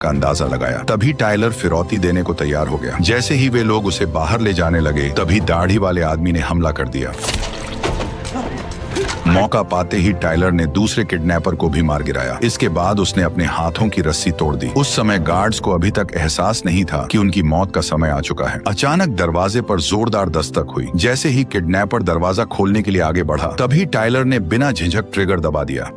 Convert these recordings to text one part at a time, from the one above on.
का अंदाजा लगाया। तभी टायलर फिरौती देने को तैयार हो गया। जैसे ही वे लोग उसे बाहर ले जाने लगे, तभी दाढ़ी वाले आदमी ने हमला कर दिया। मौका पाते ही टायलर ने दूसरे किडनैपर को भी मार गिराया। इसके बाद उसने अपने हाथों की रस्सी तोड़ दी। उस समय गार्ड्स को अभी तक एहसास नहीं था कि उनकी मौत का समय आ चुका है। अचानक दरवाजे पर जोरदार दस्तक हुई। जैसे ही किडनैपर दरवाजा खोलने के लिए आगे बढ़ा, तभी टायलर ने बिना झिझक ट्रिगर दबा दिया।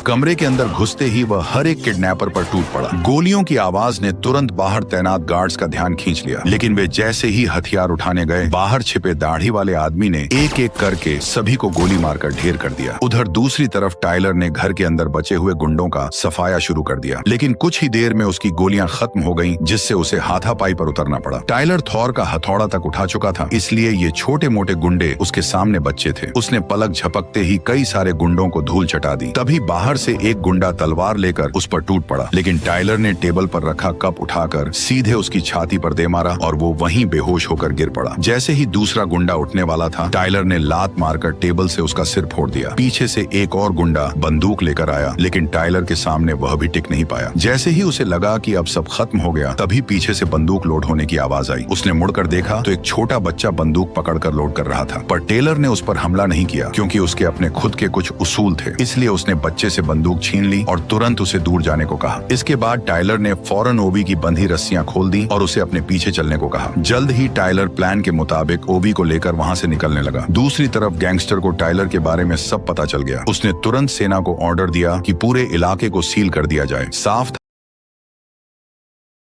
कमरे के अंदर घुसते ही वह हर एक किडनैपर पर टूट पड़ा। गोलियों की आवाज ने तुरंत बाहर तैनात गार्ड्स का ध्यान खींच लिया, लेकिन वे जैसे ही हथियार उठाने गए, बाहर छिपे दाढ़ी वाले आदमी ने एक एक करके सभी को गोली मारकर ढेर कर दिया। उधर दूसरी तरफ टायलर ने घर के अंदर बचे हुए गुंडों का सफाया शुरू कर दिया, लेकिन कुछ ही देर में उसकी गोलियां खत्म हो गईं, जिससे उसे हाथापाई पर उतरना पड़ा। टायलर थॉर का हथौड़ा तक उठा चुका था, इसलिए ये छोटे मोटे गुंडे उसके सामने बच्चे थे। उसने पलक झपकते ही कई सारे गुंडों को धूल चटा दी। तभी बाहर से एक गुंडा तलवार लेकर उस पर टूट पड़ा, लेकिन टायलर ने टेबल पर रखा कप उठाकर सीधे उसकी छाती पर दे मारा और वो वहीं बेहोश होकर गिर पड़ा। जैसे ही दूसरा गुंडा उठने वाला था, टायलर ने लात मारकर टेबल से उसका सिर फोड़ दिया। पीछे से एक और गुंडा बंदूक लेकर आया, लेकिन टायलर के सामने वह भी टिक नहीं पाया। जैसे ही उसे लगा कि अब सब खत्म हो गया, तभी पीछे से बंदूक लोड होने की आवाज आई। उसने मुड़कर देखा तो एक छोटा बच्चा बंदूक पकड़कर लोड कर रहा था, पर टेलर ने उस पर हमला नहीं किया, क्योंकि उसके अपने खुद के कुछ उसूल थे। इसलिए उसने बच्चे से बंदूक छीन ली और तुरंत उसे दूर जाने को कहा। इसके बाद टायलर ने फौरन ओबी की बंधी रस्सियां खोल दी और उसे अपने पीछे चलने को कहा। जल्द ही टायलर प्लान के मुताबिक ओबी को लेकर वहां से निकलने लगा। दूसरी तरफ गैंगस्टर को टायलर के बारे में सब पता चल गया। उसने तुरंत सेना को ऑर्डर दिया कि पूरे इलाके को सील कर दिया जाए। साफ